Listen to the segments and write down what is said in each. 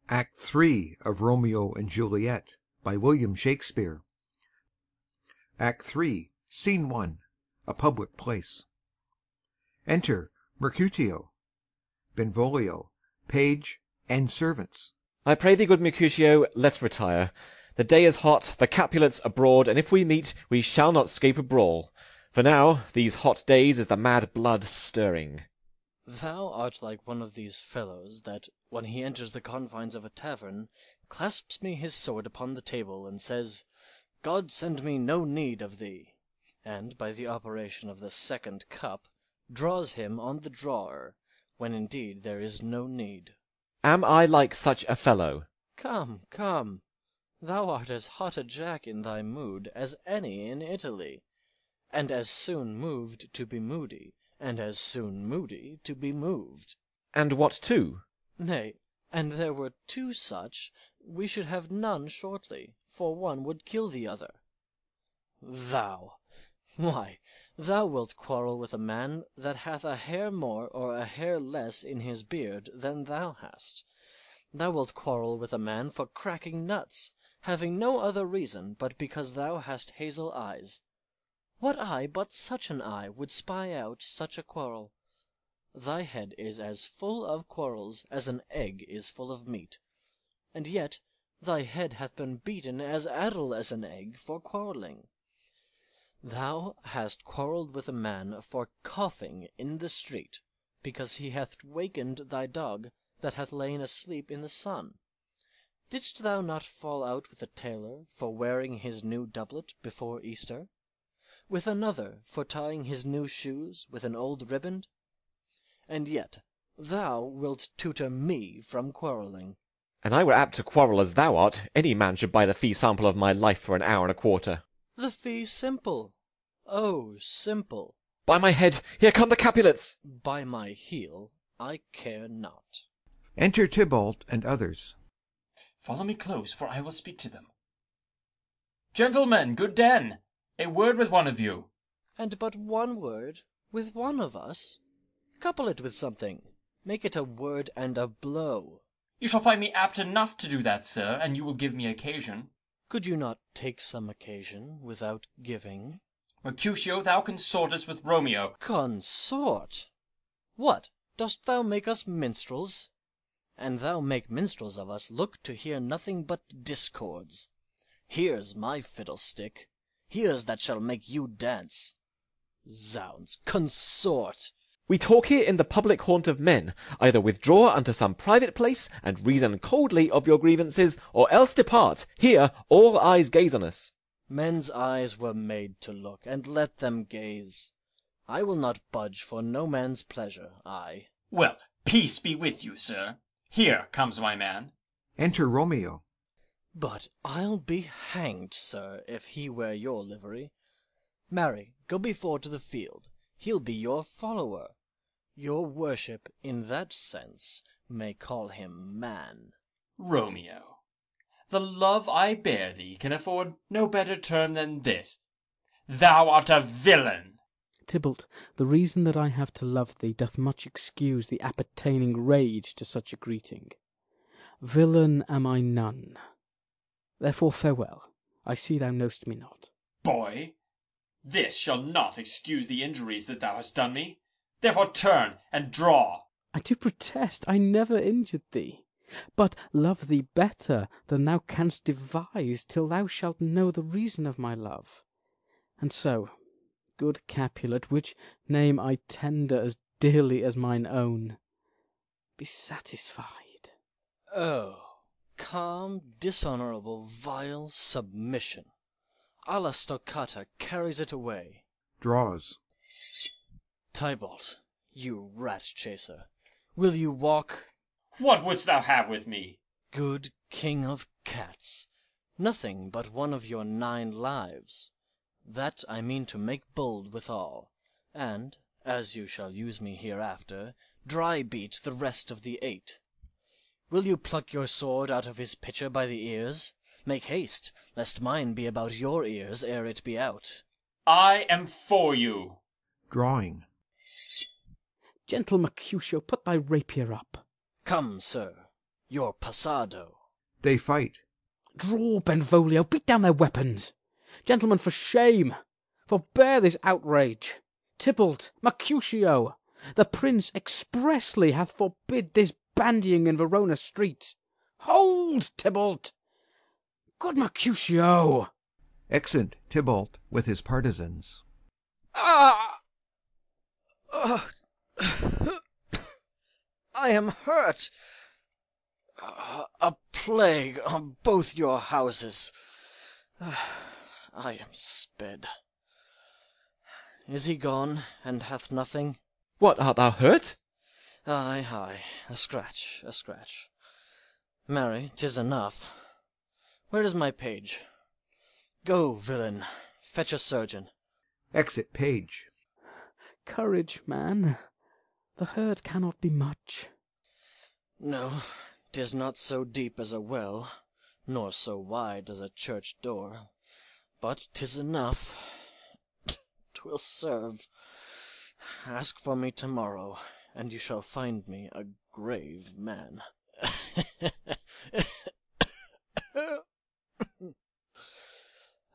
Act 3 of Romeo and Juliet by William Shakespeare. Act 3, Scene 1. A public place. Enter Mercutio, Benvolio, Page, and servants. I pray thee, good Mercutio, let's retire. The day is hot, the Capulets abroad, and if we meet, we shall not scape a brawl. For now, these hot days, is the mad blood stirring. Thou art like one of these fellows that, when he enters the confines of a tavern, clasps me his sword upon the table, and says, God send me no need of thee, and, by the operation of the second cup, draws him on the drawer, when indeed there is no need. Am I like such a fellow? Come, come, thou art as hot a Jack in thy mood as any in Italy, and as soon moved to be moody, and as soon moody to be moved. And what too? Nay, and there were two such, we should have none shortly, for one would kill the other. Thou! Why, thou wilt quarrel with a man that hath a hair more or a hair less in his beard than thou hast. Thou wilt quarrel with a man for cracking nuts, having no other reason but because thou hast hazel eyes. What eye but such an eye would spy out such a quarrel? Thy head is as full of quarrels as an egg is full of meat, and yet thy head hath been beaten as addle as an egg for quarrelling. Thou hast quarrelled with a man for coughing in the street, because he hath wakened thy dog that hath lain asleep in the sun. Didst thou not fall out with a tailor for wearing his new doublet before Easter? With another for tying his new shoes with an old riband? And yet thou wilt tutor me from quarrelling. An I were apt to quarrel as thou art, any man should buy the fee sample of my life for an hour and a quarter. The fee simple. Oh, simple. By my head, here come the Capulets! By my heel, I care not. Enter Tybalt and others. Follow me close, for I will speak to them. Gentlemen, good den, a word with one of you. And but one word with one of us? Couple it with something. Make it a word and a blow. You shall find me apt enough to do that, sir, and you will give me occasion. Could you not take some occasion without giving? Mercutio, thou consortest with Romeo. Consort? What, dost thou make us minstrels? And thou make minstrels of us look to hear nothing but discords. Here's my fiddlestick. Here's that shall make you dance. Zounds, consort! We talk here in the public haunt of men. Either withdraw unto some private place, and reason coldly of your grievances, or else depart. Here all eyes gaze on us. Men's eyes were made to look, and let them gaze. I will not budge for no man's pleasure, I. Well, peace be with you, sir. Here comes my man. Enter Romeo. But I'll be hanged, sir, if he wear your livery. Marry, go before to the field. He'll be your follower. Your worship, in that sense, may call him man. Romeo, the love I bear thee can afford no better term than this. Thou art a villain. Tybalt, the reason that I have to love thee doth much excuse the appertaining rage to such a greeting. Villain am I none. Therefore farewell. I see thou know'st me not. Boy, this shall not excuse the injuries that thou hast done me. Therefore turn and draw. I do protest I never injured thee, but love thee better than thou canst devise till thou shalt know the reason of my love. And so, good Capulet, which name I tender as dearly as mine own, be satisfied. Oh, calm, dishonourable, vile submission. Alla stoccata carries it away. Draws. Tybalt, you rat-chaser, will you walk? What wouldst thou have with me? Good king of cats, nothing but one of your 9 lives. That I mean to make bold withal, and, as you shall use me hereafter, dry beat the rest of the 8. Will you pluck your sword out of his pitcher by the ears? Make haste, lest mine be about your ears ere it be out. I am for you. Drawing. Gentle Mercutio, put thy rapier up. Come, sir, your passado. They fight. Draw, Benvolio, beat down their weapons. Gentlemen, for shame! Forbear this outrage. Tybalt, Mercutio, the prince expressly hath forbid this bandying in Verona streets. Hold, Tybalt! Good Mercutio! Exeunt Tybalt with his partisans. Ah! I am hurt. A plague on both your houses. I am sped. Is he gone, and hath nothing? What, art thou hurt? Ay, ay, a scratch, a scratch. Marry, 'tis enough. Where is my page? Go, villain, fetch a surgeon. Exit Page. Courage, man. The hurt cannot be much. No, 'tis not so deep as a well, nor so wide as a church door, but 'tis enough. 'Twill serve. Ask for me tomorrow, and you shall find me a grave man.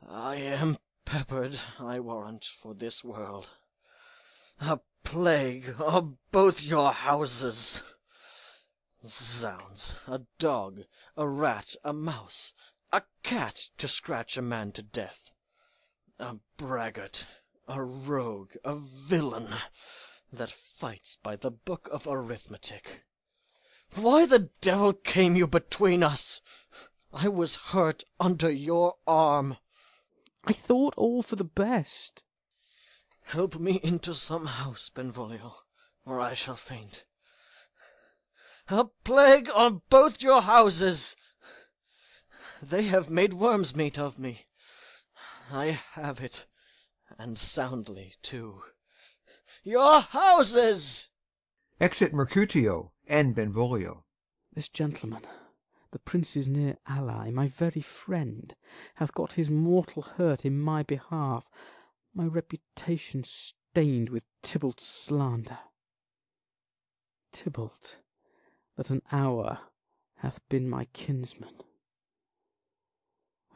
I am peppered, I warrant, for this world. A plague on both your houses. Zounds, a dog, a rat, a mouse, a cat to scratch a man to death. A braggart, a rogue, a villain, that fights by the book of arithmetic. Why the devil came you between us? I was hurt under your arm. I thought all for the best. Help me into some house, Benvolio, or I shall faint. A plague on both your houses! They have made worm's meat of me. I have it, and soundly too. Your houses! Exit Mercutio and Benvolio. This gentleman, the prince's near ally, my very friend, hath got his mortal hurt in my behalf, my reputation stained with Tybalt's slander. Tybalt, that an hour hath been my kinsman.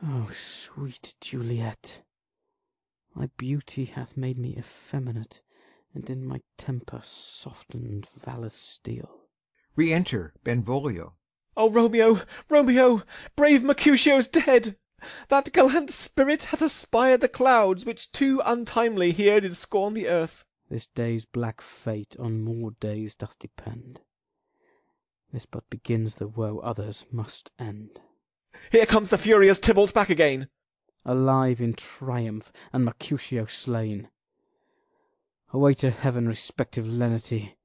O sweet Juliet, thy beauty hath made me effeminate, and in my temper softened valour's steel. Re-enter Benvolio. O Romeo, Romeo, brave Mercutio's dead! That gallant spirit hath aspired the clouds, which too untimely here did scorn the earth. This day's black fate on more days doth depend. This but begins the woe others must end. Here comes the furious Tybalt back again. Alive in triumph, and Mercutio slain. Away to heaven respective lenity,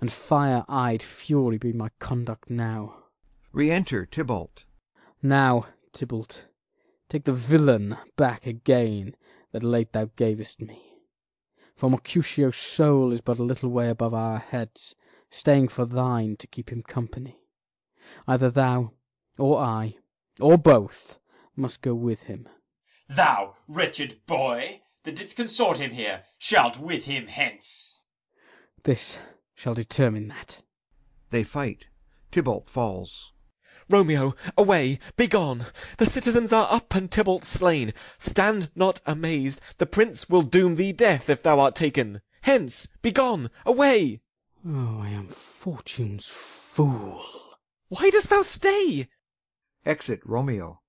and fire-eyed fury be my conduct now. Re-enter Tybalt. Now, Tybalt, take the villain back again that late thou gavest me. For Mercutio's soul is but a little way above our heads, staying for thine to keep him company. Either thou, or I, or both, must go with him. Thou, wretched boy, that didst consort him here, shalt with him hence. This shall determine that. They fight. Tybalt falls. Romeo, away, begone! The citizens are up, and Tybalt slain. Stand not amazed, the prince will doom thee death if thou art taken. Hence, begone, away! Oh, I am fortune's fool. Why dost thou stay? Exit Romeo.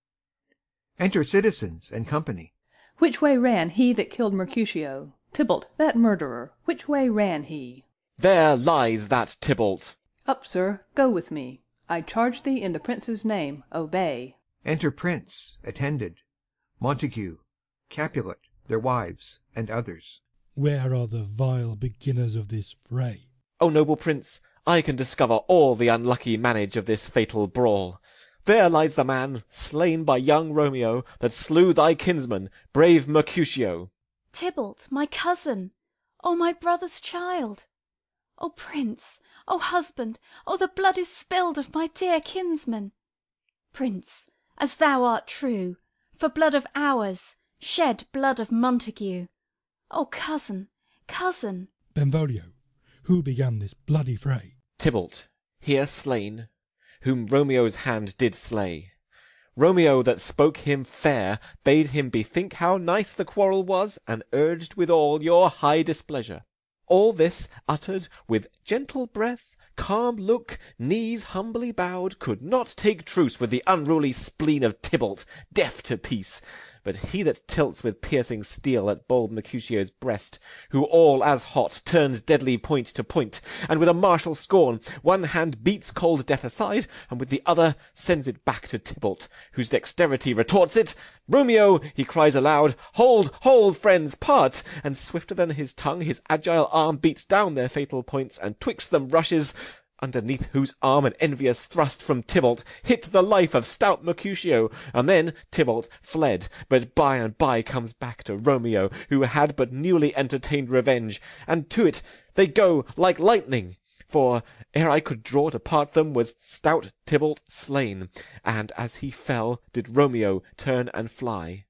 Enter citizens and company. Which way ran he that killed Mercutio? Tybalt, that murderer, which way ran he? There lies that Tybalt. Up, sir, go with me. I charge thee in the prince's name, obey. Enter Prince, attended. Montague, Capulet, their wives, and others. Where are the vile beginners of this fray? O noble prince, I can discover all the unlucky manage of this fatal brawl. There lies the man, slain by young Romeo, that slew thy kinsman, brave Mercutio. Tybalt, my cousin! O my brother's child! O prince! O husband! O the blood is spilled of my dear kinsman! Prince, as thou art true, for blood of ours, shed blood of Montague. O cousin, cousin! Benvolio, who began this bloody fray? Tybalt, here slain, whom Romeo's hand did slay. Romeo that spoke him fair bade him bethink how nice the quarrel was, and urged withal your high displeasure. All this uttered with gentle breath, calm look, knees humbly bowed, could not take truce with the unruly spleen of Tybalt, deaf to peace. But he that tilts with piercing steel at bold Mercutio's breast, who all as hot turns deadly point to point, and with a martial scorn one hand beats cold death aside, and with the other sends it back to Tybalt, whose dexterity retorts it. Romeo, he cries aloud, hold, hold, friends, part! And swifter than his tongue his agile arm beats down their fatal points, and twixt them rushes, underneath whose arm an envious thrust from Tybalt hit the life of stout Mercutio, and then Tybalt fled, but by and by comes back to Romeo, who had but newly entertained revenge, and to it they go like lightning. For ere I could draw to part them was stout Tybalt slain, and as he fell did Romeo turn and fly.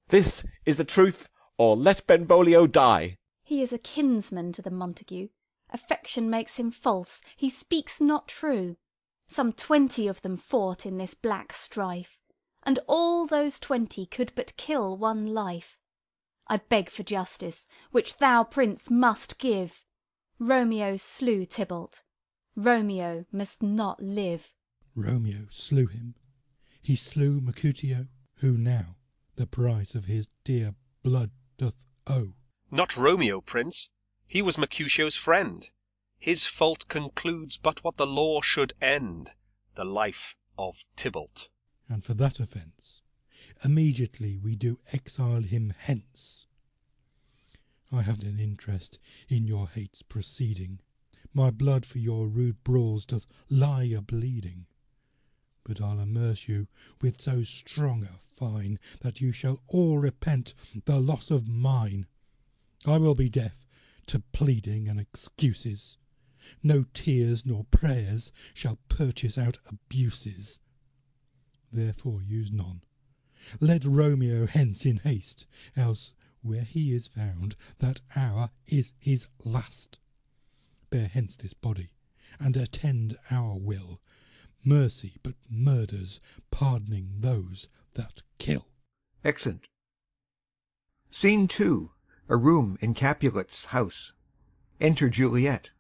This is the truth, or let Benvolio die. He is a kinsman to the Montague. Affection makes him false, he speaks not true. Some 20 of them fought in this black strife, and all those 20 could but kill one life. I beg for justice, which thou, Prince, must give. Romeo slew Tybalt. Romeo must not live. Romeo slew him. He slew Mercutio, who now the price of his dear blood doth owe. Not Romeo, Prince. He was Mercutio's friend. His fault concludes but what the law should end, the life of Tybalt. And for that offence, immediately we do exile him hence. I have an interest in your hate's proceeding. My blood for your rude brawls doth lie a-bleeding. But I'll immerse you with so strong a fine, that you shall all repent the loss of mine. I will be deaf to pleading and excuses. No tears nor prayers shall purchase out abuses. Therefore use none. Let Romeo hence in haste, else where he is found, that hour is his last. Bear hence this body, and attend our will. Mercy but murders, pardoning those that kill. Exeunt. Scene 2. A room in Capulet's house. Enter Juliet.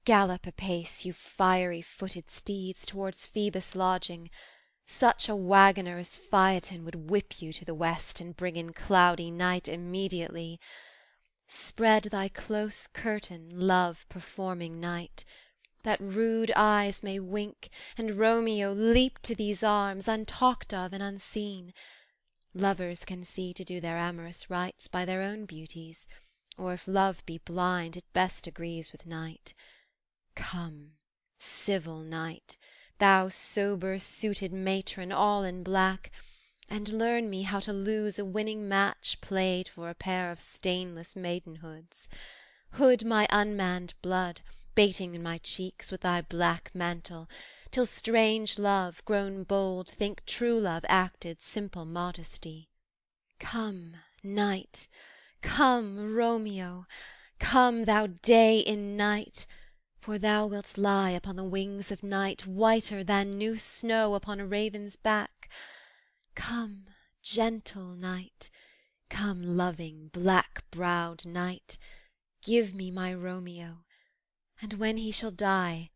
Gallop apace, you fiery-footed steeds, towards Phoebus' lodging. Such a waggoner as Phaeton would whip you to the west, and bring in cloudy night immediately. Spread thy close curtain, love-performing night, that rude eyes may wink, and Romeo leap to these arms, untalked of and unseen. Lovers can see to do their amorous rites by their own beauties, or if love be blind, it best agrees with night. Come, civil night, thou sober-suited matron, all in black, and learn me how to lose a winning match played for a pair of stainless maidenhoods. Hood my unmanned blood, baiting in my cheeks with thy black mantle, till strange love, grown bold, think true love acted simple modesty. Come, night, come, Romeo, come, thou day in night, for thou wilt lie upon the wings of night, whiter than new snow upon a raven's back. Come, gentle night, come, loving, black-browed night, give me my Romeo, and when he shall die,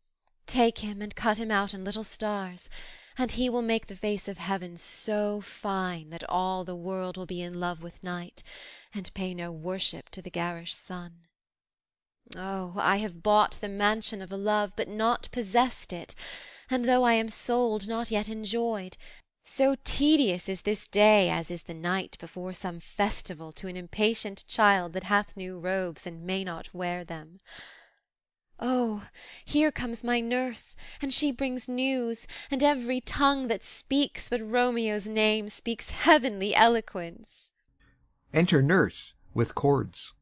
take him and cut him out in little stars, and he will make the face of heaven so fine that all the world will be in love with night, and pay no worship to the garish sun. Oh, I have bought the mansion of a love, but not possessed it, and though I am sold, not yet enjoyed. So tedious is this day as is the night before some festival to an impatient child that hath new robes and may not wear them. Oh, here comes my nurse, and she brings news, and every tongue that speaks but Romeo's name speaks heavenly eloquence. Enter Nurse with cords.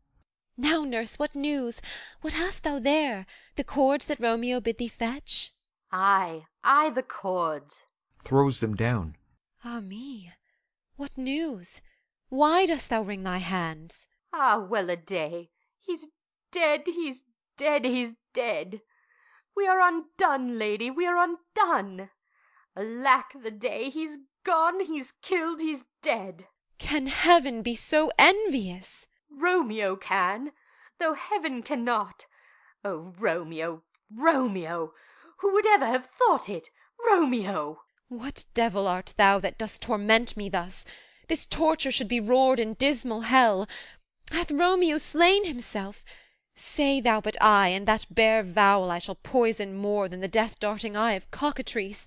Now, nurse, what news? What hast thou there? The cords that Romeo bid thee fetch? Ay, the cords. Throws them down. Ah me, what news? Why dost thou wring thy hands? Ah, well a day! He's dead, he's dead, he's dead! We are undone, lady, we are undone. Alack the day, he's gone, he's killed, he's dead. Can heaven be so envious? Romeo can, though heaven cannot. Oh, Romeo, Romeo! Who would ever have thought it? Romeo! What devil art thou that dost torment me thus? This torture should be roared in dismal hell. Hath Romeo slain himself? Say thou but I, and that bare vowel I shall poison more than the death-darting eye of cockatrice.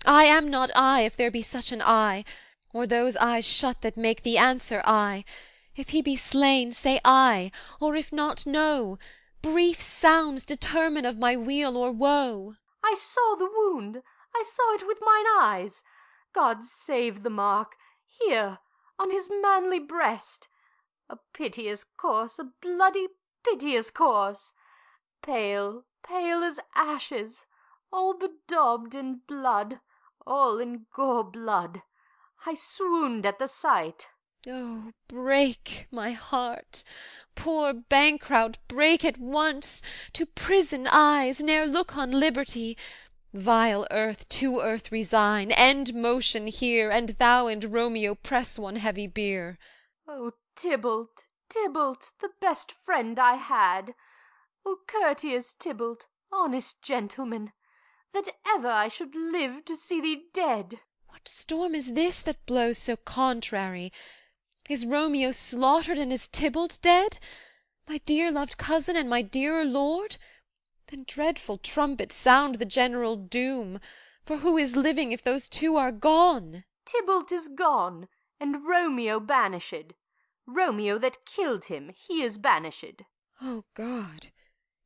I am not I, if there be such an eye, or those eyes shut that make thee answer I. If he be slain, say I, or if not, no. Brief sounds determine of my weal or woe. I saw the wound, I saw it with mine eyes. God save the mark, here, on his manly breast. A piteous course, a bloody piteous course. Pale, pale as ashes, all bedaubed in blood, all in gore blood. I swooned at the sight. Oh, break, my heart, poor bankrout, break at once, to prison eyes, ne'er look on liberty. Vile earth, to earth resign, end motion here, and thou and Romeo press one heavy bier. O Tybalt, Tybalt, the best friend I had! O courteous Tybalt, honest gentleman, that ever I should live to see thee dead! What storm is this that blows so contrary? Is Romeo slaughtered, and is Tybalt dead? My dear loved cousin, and my dearer lord? Then, dreadful trumpet, sound the general doom. For who is living if those two are gone? Tybalt is gone, and Romeo banished. Romeo that killed him, he is banished. O God,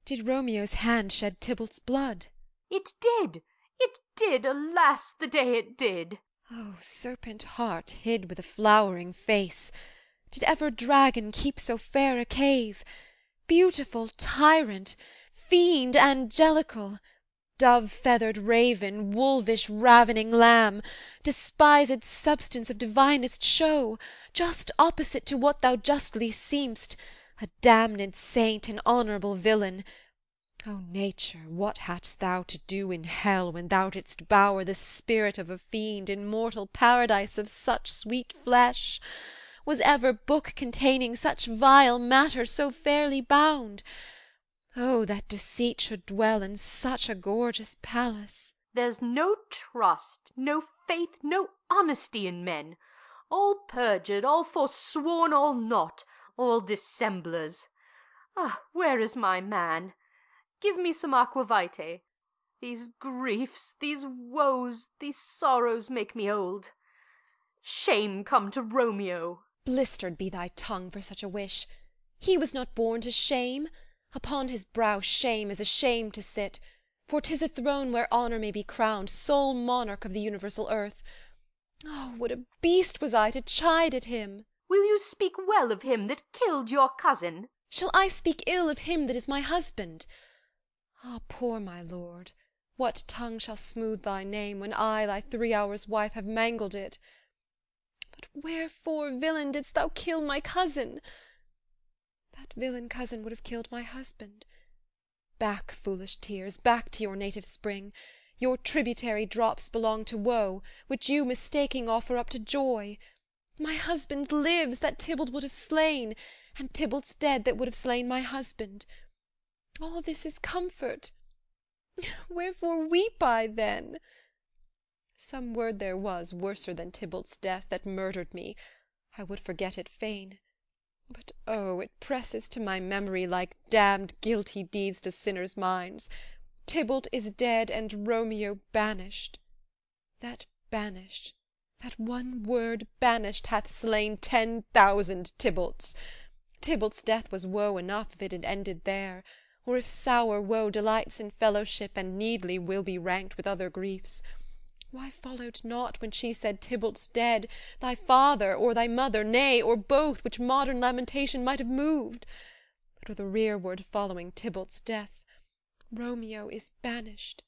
did Romeo's hand shed Tybalt's blood? It did, alas the day it did. O serpent heart hid with a flowering face, did ever dragon keep so fair a cave? Beautiful tyrant, fiend angelical, dove-feathered raven, wolvish ravening lamb, despised substance of divinest show, just opposite to what thou justly seem'st, a damned saint, an honourable villain. O nature, what hadst thou to do in hell, when thou didst bower the spirit of a fiend in mortal paradise of such sweet flesh? Was ever book containing such vile matter so fairly bound? Oh, that deceit should dwell in such a gorgeous palace! There's no trust, no faith, no honesty in men. All perjured, all forsworn, all naught, all dissemblers. Ah, where is my man? Give me some aquavitae. These griefs, these woes, these sorrows make me old. Shame come to Romeo! Blistered be thy tongue for such a wish. He was not born to shame. Upon his brow shame is a shame to sit, for 'tis a throne where honour may be crowned, sole monarch of the universal earth. Oh, what a beast was I to chide at him! Will you speak well of him that killed your cousin? Shall I speak ill of him that is my husband? Ah, poor my lord, what tongue shall smooth thy name, when I, thy 3 hours' wife, have mangled it? But wherefore, villain, didst thou kill my cousin? That villain cousin would have killed my husband. Back, foolish tears, back to your native spring. Your tributary drops belong to woe, which you, mistaking, offer up to joy. My husband lives, that Tybalt would have slain, and Tybalt's dead, that would have slain my husband. All this is comfort. Wherefore weep I then? Some word there was, worser than Tybalt's death, that murdered me. I would forget it fain. But oh, it presses to my memory like damned guilty deeds to sinners' minds. Tybalt is dead, and Romeo banished. That banished, that one word banished, hath slain 10,000 Tybalts. Tybalt's death was woe enough if it had ended there, or if sour woe delights in fellowship, and needly will be ranked with other griefs. Why followed not, when she said Tybalt's dead, thy father, or thy mother, nay, or both, which modern lamentation might have moved? But with a rearward following Tybalt's death, Romeo is banished.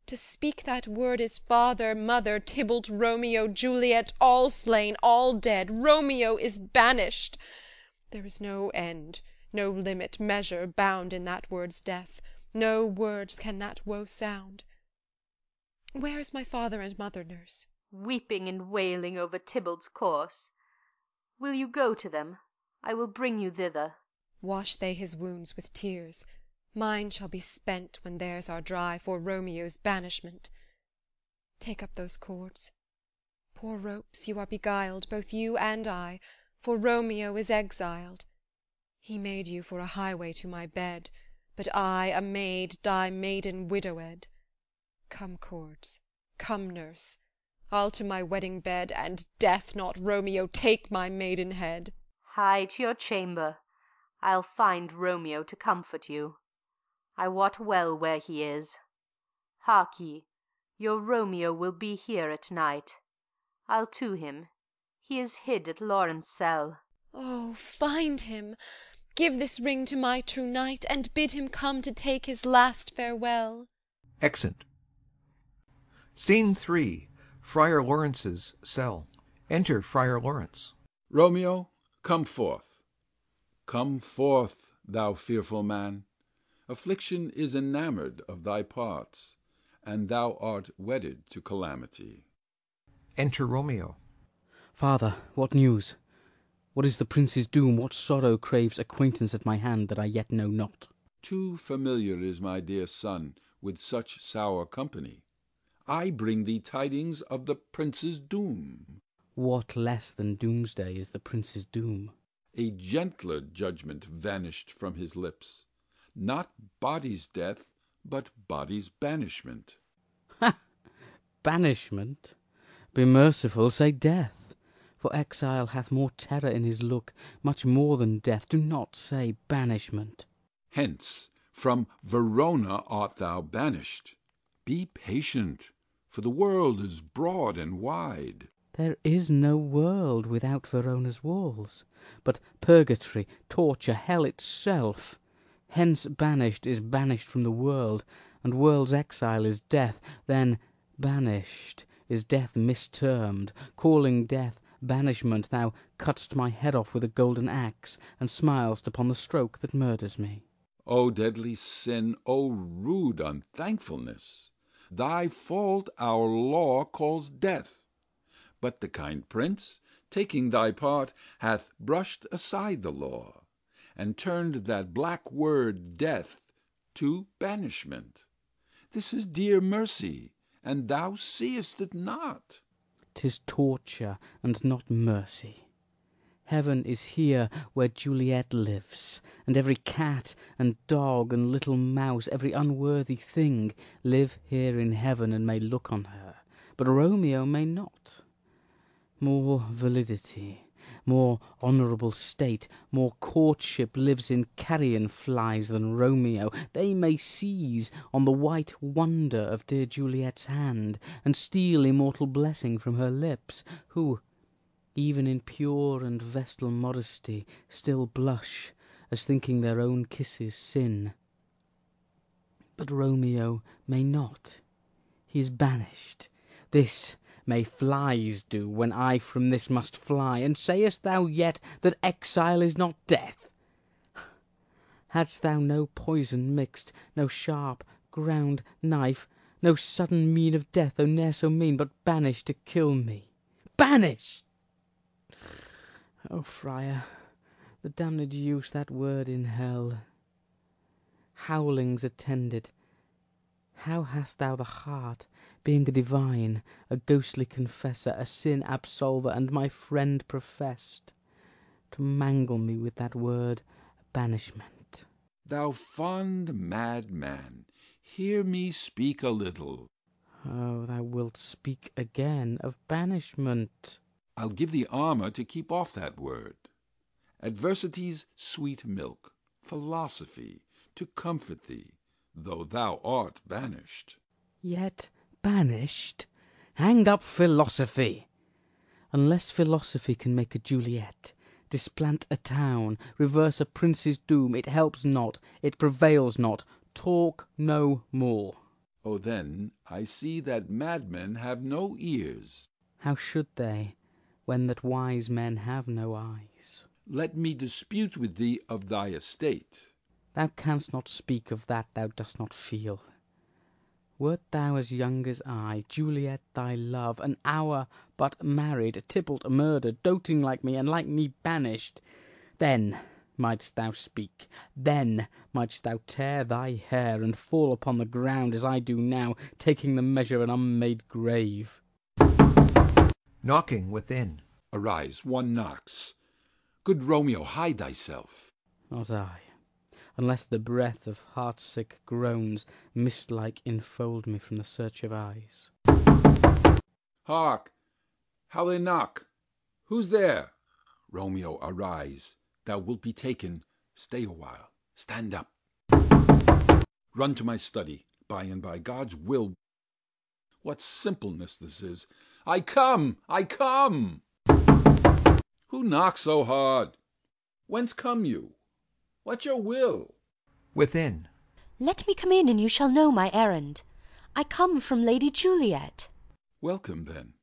To speak that word is father, mother, Tybalt, Romeo, Juliet, all slain, all dead. Romeo is banished. There is no end, no limit, measure, bound in that word's death. No words can that woe sound. Where is my father and mother, nurse? Weeping and wailing over Tybalt's corse. Will you go to them? I will bring you thither. Wash they his wounds with tears. Mine shall be spent when theirs are dry for Romeo's banishment. Take up those cords. Poor ropes, you are beguiled, both you and I, for Romeo is exiled. He made you for a highway to my bed, but I, a maid, die maiden widowed. Come, cords, come, nurse, I'll to my wedding bed, and death, not Romeo, take my maiden head. Hie to your chamber. I'll find Romeo to comfort you. I wot well where he is. Hark ye, your Romeo will be here at night. I'll to him. He is hid at Lawrence' cell. Oh, find him! Give this ring to my true knight, and bid him come to take his last farewell. Exeunt. Scene 3. Friar Lawrence's cell. Enter Friar Lawrence. Romeo, come forth. Come forth, thou fearful man. Affliction is enamoured of thy parts, and thou art wedded to calamity. Enter Romeo. Father, what news? What is the prince's doom? What sorrow craves acquaintance at my hand that I yet know not? Too familiar is my dear son with such sour company. I bring thee tidings of the prince's doom. What less than doomsday is the prince's doom? A gentler judgment vanished from his lips. Not body's death, but body's banishment. Ha! Banishment? Be merciful, say death. For exile hath more terror in his look, much more than death. Do not say banishment. Hence, from Verona art thou banished. Be patient, for the world is broad and wide. There is no world without Verona's walls, but purgatory, torture, hell itself. Hence banished is banished from the world, and world's exile is death. Then banished is death mistermed, calling death banishment. Thou cutt'st my head off with a golden axe, and smilest upon the stroke that murders me. O deadly sin, O rude unthankfulness! Thy fault our law calls death. But the kind prince, taking thy part, hath brushed aside the law, and turned that black word death to banishment. This is dear mercy, and thou seest it not. 'Tis torture, and not mercy. Heaven is here where Juliet lives, and every cat and dog and little mouse, every unworthy thing, live here in heaven and may look on her, but Romeo may not. More validity, more honourable state, more courtship lives in carrion flies than Romeo. They may seize on the white wonder of dear Juliet's hand, and steal immortal blessing from her lips, who, even in pure and vestal modesty, still blush, as thinking their own kisses sin. But Romeo may not. He is banished. This may flies do, when I from this must fly. And sayest thou yet that exile is not death? Hadst thou no poison mixed, no sharp ground knife, no sudden mean of death, though ne'er so mean, but banished to kill me? Banished! O friar, the damned use that word in hell. Howlings attended. How hast thou the heart, being a divine, a ghostly confessor, a sin absolver, and my friend professed, to mangle me with that word banishment? Thou fond madman, hear me speak a little. Oh, thou wilt speak again of banishment. I'll give thee armour to keep off that word. Adversity's sweet milk, philosophy, to comfort thee, though thou art banished. Yet banished? Hang up philosophy! Unless philosophy can make a Juliet, displant a town, reverse a prince's doom, it helps not, it prevails not. Talk no more. Oh, then I see that madmen have no ears. How should they, when that wise men have no eyes? Let me dispute with thee of thy estate. Thou canst not speak of that thou dost not feel. Wert thou as young as I, Juliet thy love, an hour but married, Tybalt murdered, doting like me, and like me banished, then mightst thou speak, then mightst thou tear thy hair, and fall upon the ground, as I do now, taking the measure of an unmade grave. Knocking within. Arise, one knocks. Good Romeo, hide thyself. Not I, unless the breath of heart-sick groans, mist-like, enfold me from the search of eyes. Hark! How they knock! Who's there? Romeo, arise. Thou wilt be taken. Stay a while. Stand up. Run to my study. By and by, God's will. What simpleness this is! I come! I come! Who knocks so hard? Whence come you? What's your will? Within. Let me come in, and you shall know my errand. I come from Lady Juliet. Welcome, then.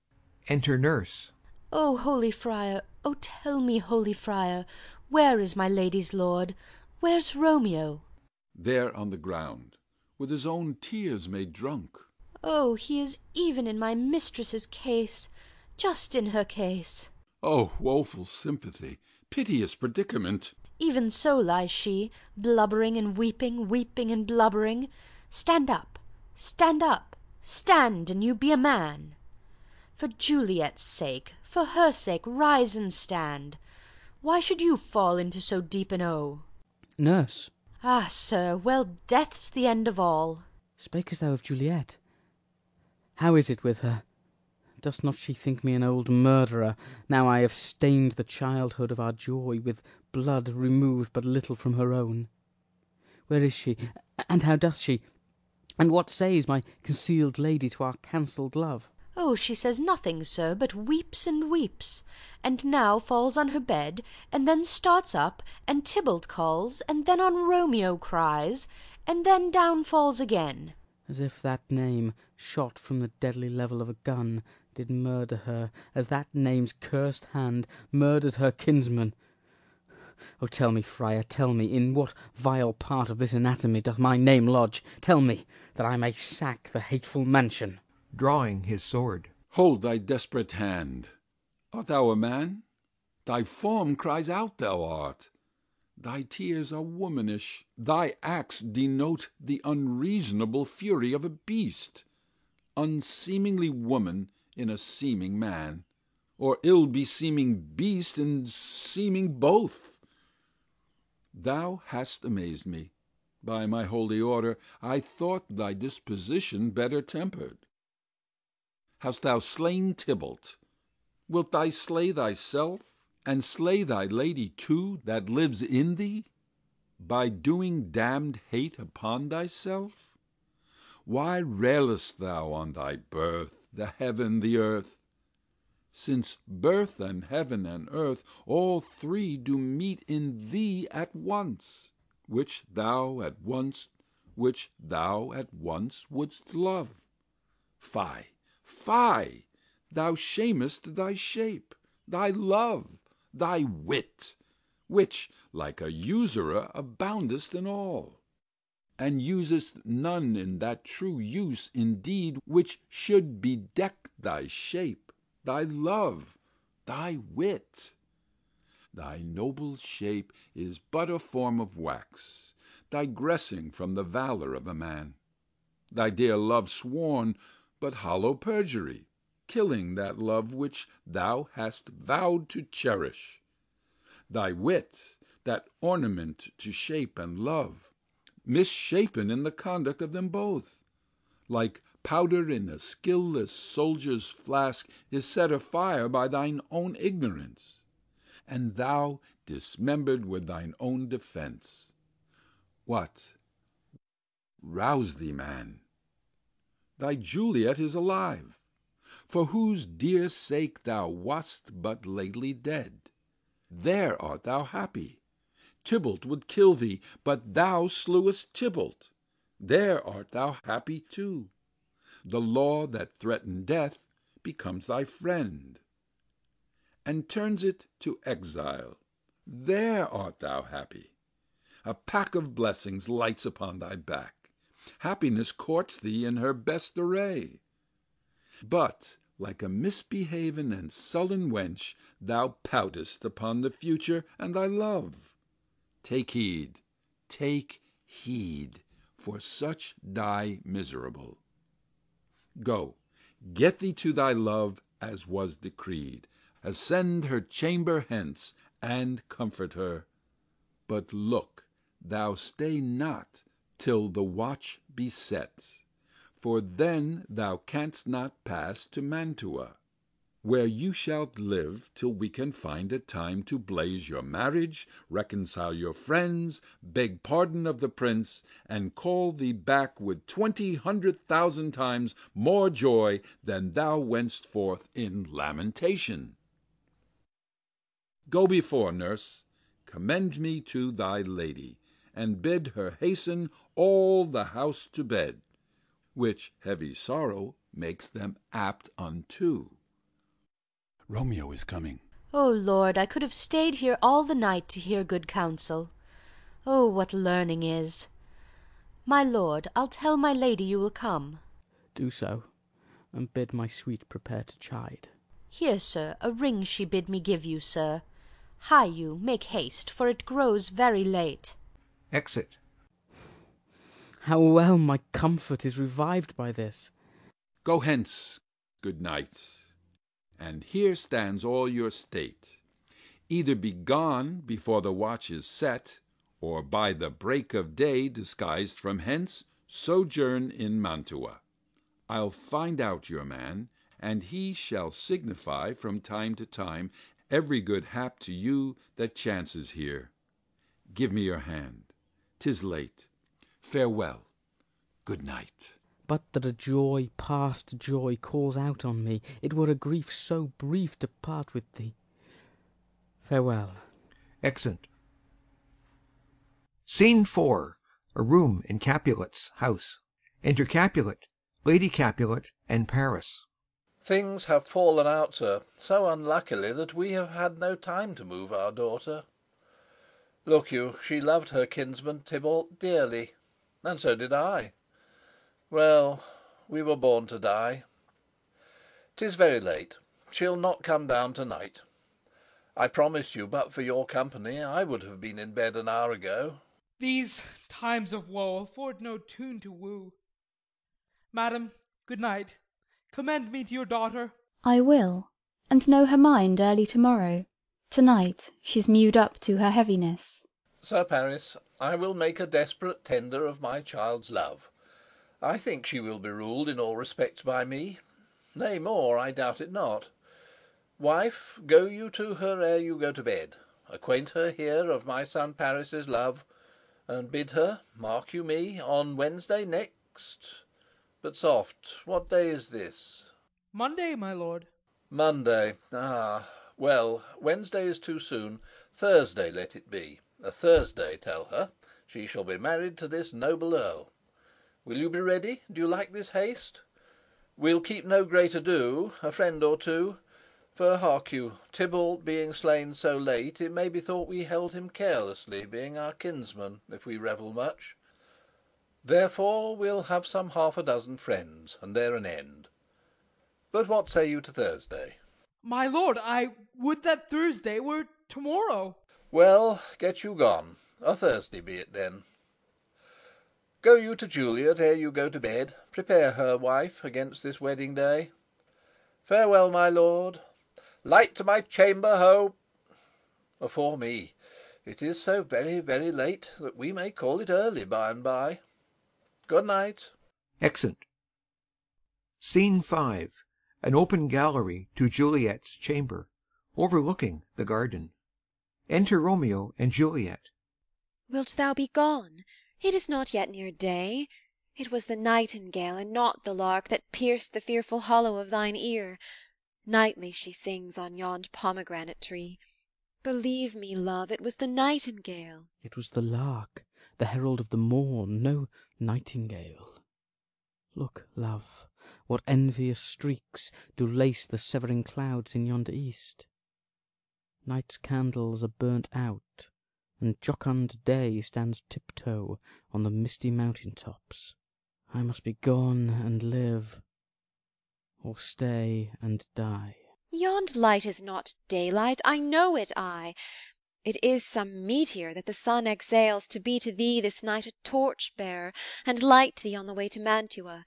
Enter Nurse. O holy friar, O tell me, holy friar, where is my lady's lord? Where's Romeo? There on the ground, with his own tears made drunk. Oh, he is even in my mistress's case, just in her case. Oh, woeful sympathy, piteous predicament! Even so lies she, blubbering and weeping, weeping and blubbering. Stand up, stand up, stand, and you be a man. For Juliet's sake, for her sake, rise and stand. Why should you fall into so deep an O? Nurse. Ah, sir, well, death's the end of all. Spakest thou of Juliet? How is it with her? Does not she think me an old murderer, now I have stained the childhood of our joy with blood removed but little from her own? Where is she, and how doth she, and what says my concealed lady to our cancelled love? Oh, she says nothing, sir, but weeps and weeps, and now falls on her bed, and then starts up, and Tybalt calls, and then on Romeo cries, and then down falls again. As if that name, shot from the deadly level of a gun, did murder her, as that name's cursed hand murdered her kinsman. Oh, tell me, friar, tell me, in what vile part of this anatomy doth my name lodge? Tell me, that I may sack the hateful mansion. Drawing his sword. Hold thy desperate hand. Art thou a man? Thy form cries out thou art. Thy tears are womanish. Thy acts denote the unreasonable fury of a beast. Unseemingly woman in a seeming man, or ill-beseeming beast in seeming both. Thou hast amazed me. By my holy order, I thought thy disposition better tempered. Hast thou slain Tybalt? Wilt thou slay thyself, and slay thy lady too that lives in thee, by doing damned hate upon thyself? Why railest thou on thy birth, the heaven, the earth? Since birth and heaven and earth, all three do meet in thee at once, which thou at once wouldst love. Fie, fie! Thou shamest thy shape, thy love, thy wit, which, like a usurer, aboundest in all, and usest none in that true use indeed which should bedeck thy shape, thy love, thy wit. Thy noble shape is but a form of wax, digressing from the valour of a man. Thy dear love sworn, but hollow perjury, killing that love which thou hast vowed to cherish. Thy wit, that ornament to shape and love, misshapen in the conduct of them both, like powder in a skilless soldier's flask, is set afire by thine own ignorance, and thou dismembered with thine own defence. What? Rouse thee, man. Thy Juliet is alive, for whose dear sake thou wast but lately dead. There art thou happy. Tybalt would kill thee, but thou slewest Tybalt. There art thou happy too. The law that threatened death becomes thy friend, and turns it to exile. There art thou happy. A pack of blessings lights upon thy back. Happiness courts thee in her best array. But, like a misbehaven and sullen wench, thou poutest upon the future and thy love. Take heed, for such die miserable. Go, get thee to thy love as was decreed. Ascend her chamber hence, and comfort her. But look, thou stay not till the watch be set, for then thou canst not pass to Mantua, where you shalt live till we can find a time to blaze your marriage, reconcile your friends, beg pardon of the prince, and call thee back with 20,000 times more joy than thou wentst forth in lamentation. Go before, nurse, commend me to thy lady, and bid her hasten all the house to bed, which heavy sorrow makes them apt unto. Romeo is coming. O Lord, I could have stayed here all the night to hear good counsel. Oh, what learning is! My lord, I'll tell my lady you will come. Do so, and bid my sweet prepare to chide. Here, sir, a ring she bid me give you, sir. Hie you, make haste, for it grows very late. Exit. How well my comfort is revived by this! Go hence, good knight, and here stands all your state. Either be gone before the watch is set, or by the break of day, disguised from hence, sojourn in Mantua. I'll find out your man, and he shall signify from time to time every good hap to you that chances here. Give me your hand. 'Tis late. Farewell. Good night. But that a joy past joy calls out on me, it were a grief so brief to part with thee. Farewell. Exeunt. Scene 4. A room in Capulet's house. Enter Capulet, Lady Capulet, and Paris. Things have fallen out, sir, so unluckily that we have had no time to move our daughter. Look you, she loved her kinsman Tybalt dearly, and so did I. Well, we were born to die. 'Tis very late. She'll not come down to-night. I promise you, but for your company, I would have been in bed an hour ago. These times of woe afford no tune to woo. Madam, good night. Commend me to your daughter. I will, and know her mind early to-morrow. To-night she's mewed up to her heaviness. Sir Paris, I will make a desperate tender of my child's love. I think she will be ruled in all respects by me. Nay, more, I doubt it not. Wife, go you to her ere you go to bed. Acquaint her here of my son Paris's love, and bid her, mark you me, on Wednesday next. But soft, what day is this? Monday, my lord. Monday. Ah, well, Wednesday is too soon. Thursday let it be. A Thursday, tell her. She shall be married to this noble earl. Will you be ready? Do you like this haste? We'll keep no great ado, a friend or two. For hark you, Tybalt being slain so late, it may be thought we held him carelessly, being our kinsman, if we revel much. Therefore we'll have some 6 friends, and there an end. But what say you to Thursday? My lord, I would that Thursday were tomorrow. Well, get you gone. A Thursday be it then. Go you to Juliet ere you go to bed. Prepare her, wife, against this wedding day. Farewell, my lord. Light to my chamber, ho! For me, it is so very, very late that we may call it early by and by. Good night. Exeunt. Scene 5. An open gallery to Juliet's chamber, overlooking the garden. Enter Romeo and Juliet. Wilt thou be gone? It is not yet near day. It was the nightingale, and not the lark, that pierced the fearful hollow of thine ear. Nightly she sings on yond pomegranate tree. Believe me, love, it was the nightingale. It was the lark, the herald of the morn, no nightingale. Look, love, what envious streaks do lace the severing clouds in yonder east. Night's candles are burnt out, and jocund day stands tiptoe on the misty mountain tops. I must be gone and live, or stay and die. Yond light is not daylight, I know it, I. It is some meteor that the sun exhales to be to thee this night a torch-bearer, and light thee on the way to Mantua.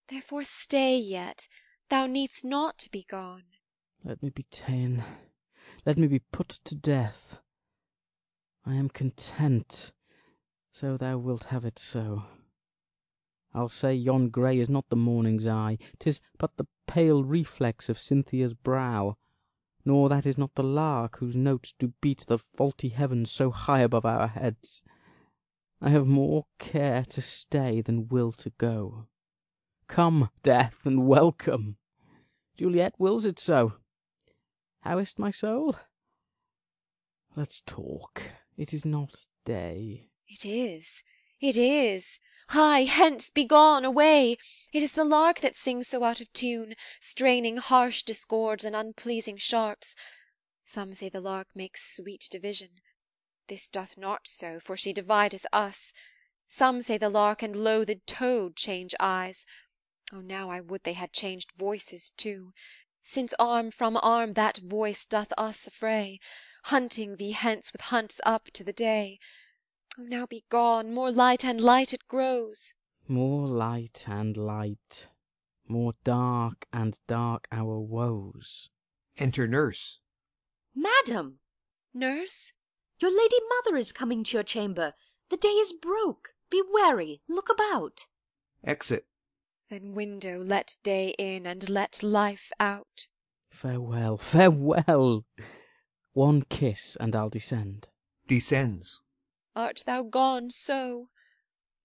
Therefore stay yet, thou needst not to be gone. Let me be ta'en, let me be put to death. I am content, so thou wilt have it so. I'll say yon grey is not the morning's eye, 'tis but the pale reflex of Cynthia's brow, nor that is not the lark whose notes do beat the vaulty heavens so high above our heads. I have more care to stay than will to go. Come, death, and welcome. Juliet wills it so. How is't, my soul? Let's talk. It is not day. It is, it is. Hie, hence, be gone, away. It is the lark that sings so out of tune, straining harsh discords and unpleasing sharps. Some say the lark makes sweet division. This doth not so, for she divideth us. Some say the lark and loathed toad change eyes. Oh, now I would they had changed voices too, since arm from arm that voice doth us affray, hunting thee hence with hunts up to the day. Oh, now be gone, more light and light it grows. More light and light, more dark and dark our woes. Enter Nurse. Madam! Nurse? Your lady mother is coming to your chamber. The day is broke. Be wary, look about. Exit. Then window let day in, and let life out. Farewell, farewell. One kiss, and I'll descend. Descends. Art thou gone so?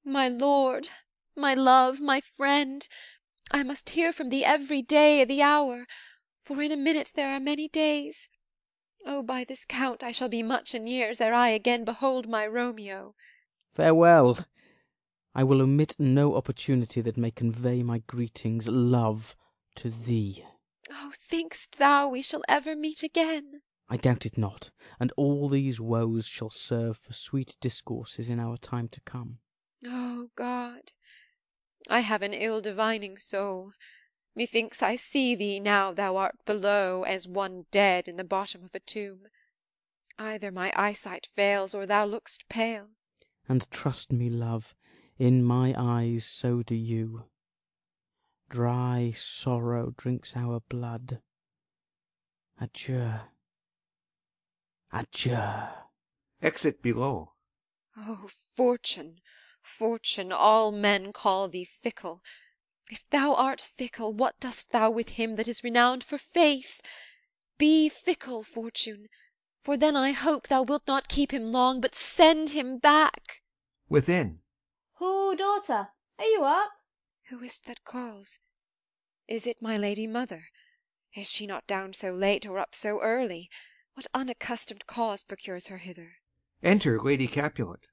My lord, my love, my friend, I must hear from thee every day o' the hour, for in a minute there are many days. Oh, by this count I shall be much in years ere I again behold my Romeo. Farewell. I will omit no opportunity that may convey my greetings, love, to thee. Oh, think'st thou we shall ever meet again? I doubt it not, and all these woes shall serve for sweet discourses in our time to come. Oh, God, I have an ill-divining soul. Methinks I see thee now thou art below, as one dead in the bottom of a tomb. Either my eyesight fails, or thou look'st pale. And trust me, love, in my eyes so do you. Dry sorrow drinks our blood. Adieu. Adieu. Exit below. Oh, Fortune, Fortune, all men call thee fickle. If thou art fickle, what dost thou with him that is renowned for faith? Be fickle, Fortune, for then I hope thou wilt not keep him long, but send him back. Within. Who, daughter? Are you up? Who is't that calls? Is it my lady mother? Is she not down so late, or up so early? What unaccustomed cause procures her hither? Enter Lady Capulet.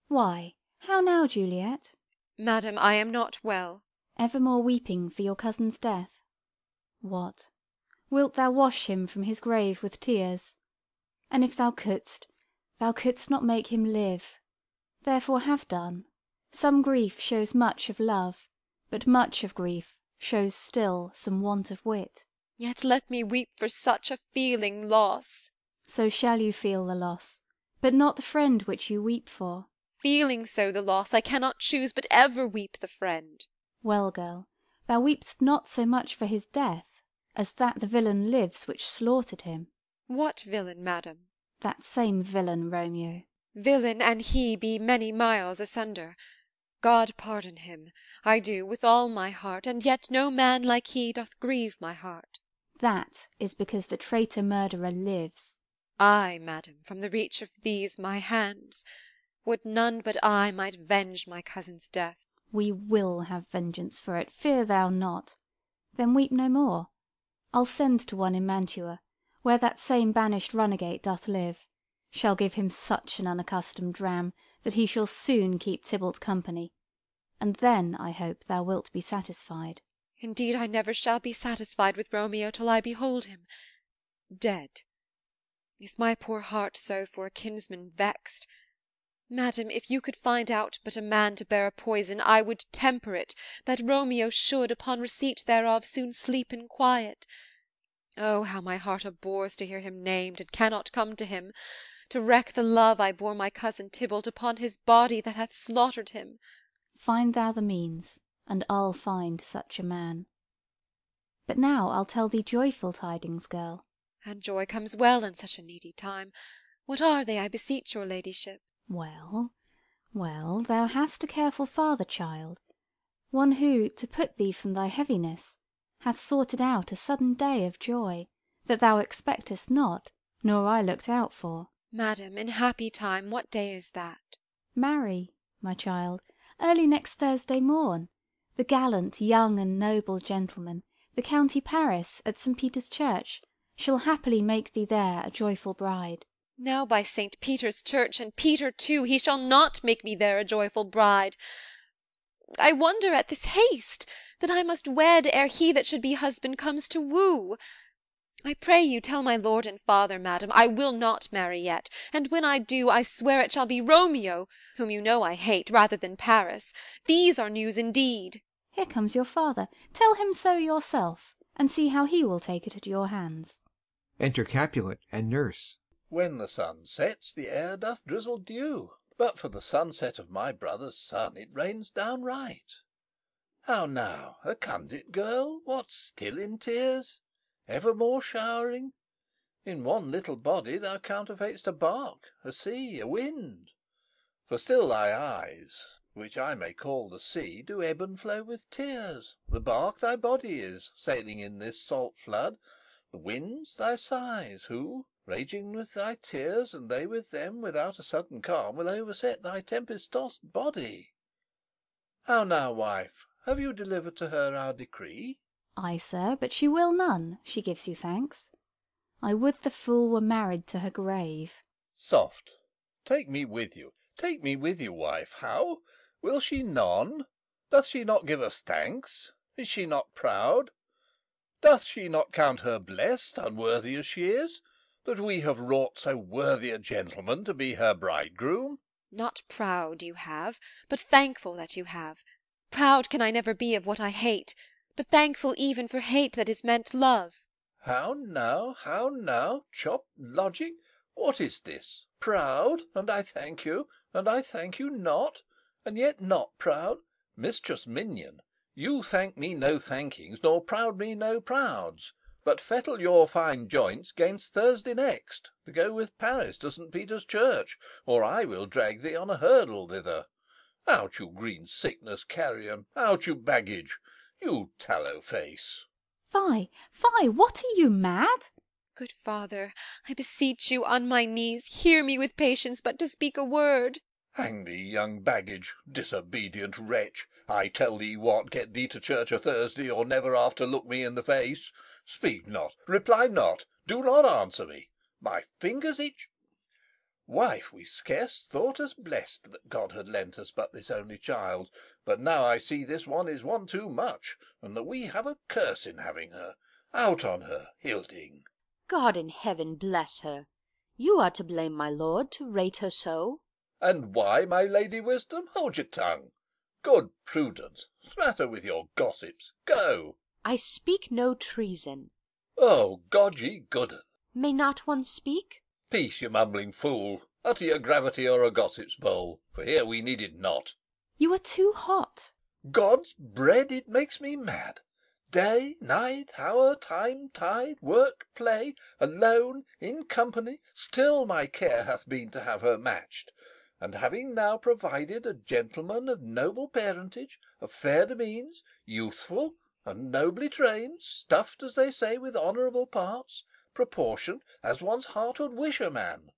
Why, how now, Juliet? Madam, I am not well. Evermore weeping for your cousin's death? What, wilt thou wash him from his grave with tears? And if thou couldst not make him live. Therefore have done. Some grief shows much of love, but much of grief shows still some want of wit. Yet let me weep for such a feeling loss. So shall you feel the loss, but not the friend which you weep for. Feeling so the loss, I cannot choose but ever weep the friend. Well, girl, thou weep'st not so much for his death, as that the villain lives which slaughtered him. What villain, madam? That same villain, Romeo. Villain and he be many miles asunder. God pardon him, I do, with all my heart, and yet no man like he doth grieve my heart. That is because the traitor murderer lives. Ay, madam, from the reach of these my hands. Would none but I might venge my cousin's death. We will have vengeance for it, fear thou not. Then weep no more. I'll send to one in Mantua, where that same banished runagate doth live, shall give him such an unaccustomed dram, that he shall soon keep Tybalt company. And then, I hope, thou wilt be satisfied. Indeed, I never shall be satisfied with Romeo till I behold him dead. Is my poor heart so for a kinsman vexed? Madam, if you could find out but a man to bear a poison, I would temper it, that Romeo should, upon receipt thereof, soon sleep in quiet. Oh, how my heart abhors to hear him named, and cannot come to him, to wreak the love I bore my cousin Tybalt upon his body that hath slaughtered him. Find thou the means, and I'll find such a man. But now I'll tell thee joyful tidings, girl. And joy comes well in such a needy time. What are they, I beseech your ladyship? Well, well, thou hast a careful father, child, one who, to put thee from thy heaviness, hath sorted out a sudden day of joy, that thou expectest not, nor I looked out for. Madam, in happy time, what day is that? Marry, my child, early next Thursday morn, the gallant, young, and noble gentleman, the County Paris, at St. Peter's Church, shall happily make thee there a joyful bride. Now by St. Peter's Church, and Peter too, he shall not make me there a joyful bride. I wonder at this haste, that I must wed ere he that should be husband comes to woo. I pray you tell my lord and father, madam, I will not marry yet, and when I do, I swear it shall be Romeo, whom you know I hate, rather than Paris. These are news indeed. Here comes your father. Tell him so yourself, and see how he will take it at your hands. Enter Capulet and Nurse. When the sun sets, the air doth drizzle dew, but for the sunset of my brother's son it rains downright. How now, a cundit girl, what, still in tears? Evermore showering? In one little body thou counterfeit'st a bark, a sea, a wind. For still thy eyes, which I may call the sea, do ebb and flow with tears. The bark thy body is, sailing in this salt flood. The winds thy sighs, who, raging with thy tears, and they with them, without a sudden calm, will overset thy tempest-tossed body. How now, wife, have you delivered to her our decree? Ay, sir, but she will none, she gives you thanks. I would the fool were married to her grave. Soft, take me with you, wife. How? Will she none? Doth she not give us thanks? Is she not proud? Doth she not count her blessed, unworthy as she is, that we have wrought so worthy a gentleman to be her bridegroom? Not proud you have, but thankful that you have. Proud can I never be of what I hate, but thankful even for hate that is meant love. How now, chop logic? What is this? Proud, and I thank you, and I thank you not, and yet not proud? Mistress Minion, you thank me no thankings, nor proud me no prouds, but fettle your fine joints 'gainst Thursday next, to go with Paris to St. Peter's Church, or I will drag thee on a hurdle thither. Out, you green sickness carrion, out, you baggage, you tallow face. Fie, fie, what are you, mad? Good father, I beseech you on my knees, hear me with patience but to speak a word. Hang thee, young baggage, disobedient wretch! I tell thee what, get thee to church o' Thursday, or never after look me in the face. Speak not, reply not, do not answer me. My fingers itch. Wife, we scarce thought us blessed that God had lent us but this only child, but now I see this one is one too much, and that we have a curse in having her. Out on her, Hilding. God in heaven bless her! You are to blame, my lord, to rate her so. And why, my Lady Wisdom? Hold your tongue. Good Prudence, smatter with your gossips. Go. I speak no treason. Oh, God ye good'un. May not one speak? Peace, you mumbling fool. Utter your gravity or a gossip's bowl, for here we need it not. You are too hot. God's bread, it makes me mad. Day, night, hour, time, tide, work, play, alone, in company, still my care hath been to have her matched. And having now provided a gentleman of noble parentage, of fair demeans, youthful, and nobly trained, stuffed, as they say, with honourable parts, proportioned as one's heart would wish a man.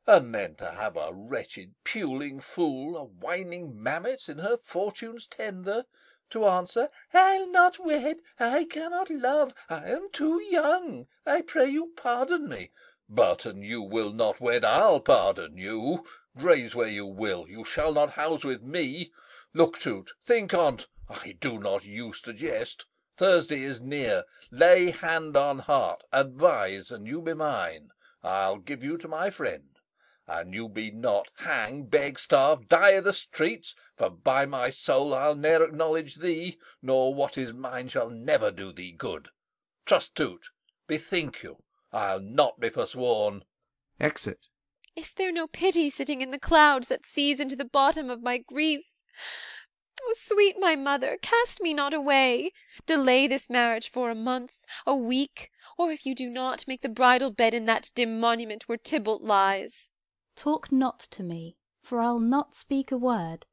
And then to have a wretched puling fool, a whining mammet in her fortune's tender, to answer, I'll not wed, I cannot love, I am too young, I pray you pardon me. But an you will not wed, I'll pardon you. Graze where you will, you shall not house with me. Look to't, think on't, I do not use to jest. Thursday is near. Lay hand on heart, advise, and you be mine. I'll give you to my friend, and you be not hang, beg, starve, die i' the streets, for by my soul I'll ne'er acknowledge thee, nor what is mine shall never do thee good. Trust to't, bethink you, I'll not be forsworn. Exit. Is there no pity sitting in the clouds that sees into the bottom of my grief? O sweet my mother, cast me not away. Delay this marriage for a month, a week, or if you do not, make the bridal bed in that dim monument where Tybalt lies. Talk not to me, for I'll not speak a word.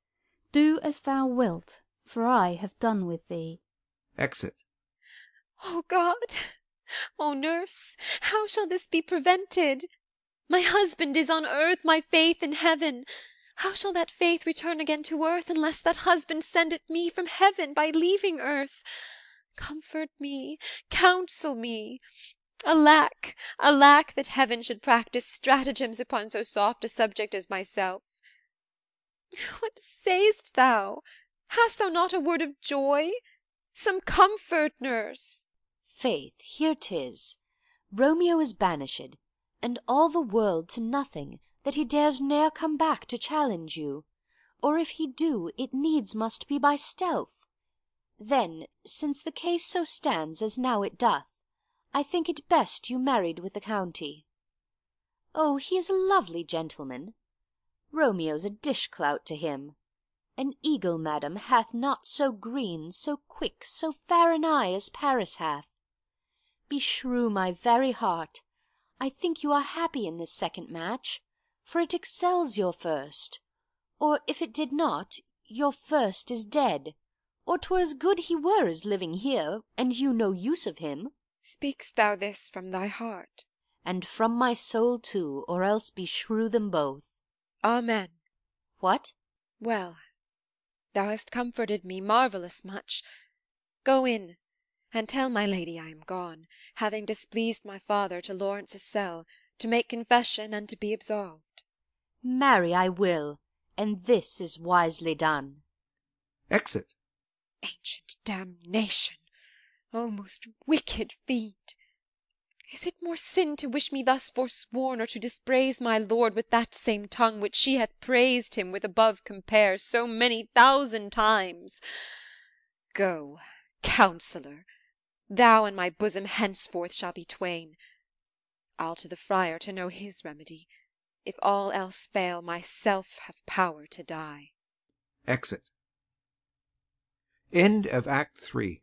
Do as thou wilt, for I have done with thee. Exit. O God! O nurse, how shall this be prevented? My husband is on earth, my faith in heaven. How shall that faith return again to earth, unless that husband send it me from heaven by leaving earth? Comfort me, counsel me. Alack, alack, that heaven should practise stratagems upon so soft a subject as myself. What say'st thou? Hast thou not a word of joy? Some comfort, nurse. Faith, here 'tis. Romeo is banished, and all the world to nothing, that he dares ne'er come back to challenge you, or if he do, it needs must be by stealth. Then, since the case so stands as now it doth, I think it best you married with the county. Oh, he is a lovely gentleman. Romeo's a dish-clout to him. An eagle, madam, hath not so green, so quick, so fair an eye as Paris hath. Beshrew my very heart, I think you are happy in this second match, for it excels your first; or if it did not, your first is dead, or 'twere as good he were as living here, and you no use of him. Speak'st thou this from thy heart? And from my soul too, or else beshrew them both. Amen. What? Well, thou hast comforted me marvellous much. Go in, and tell my lady I am gone, having displeased my father, to Lawrence's cell, to make confession and to be absolved. Marry, I will, and this is wisely done. Exit. Ancient damnation! O most wicked fiend! Is it more sin to wish me thus forsworn, or to dispraise my lord with that same tongue which she hath praised him with above compare so many thousand times? Go, counsellor, thou and my bosom henceforth shall be twain. I'll to the friar to know his remedy. If all else fail, myself have power to die. Exit. End of Act 3.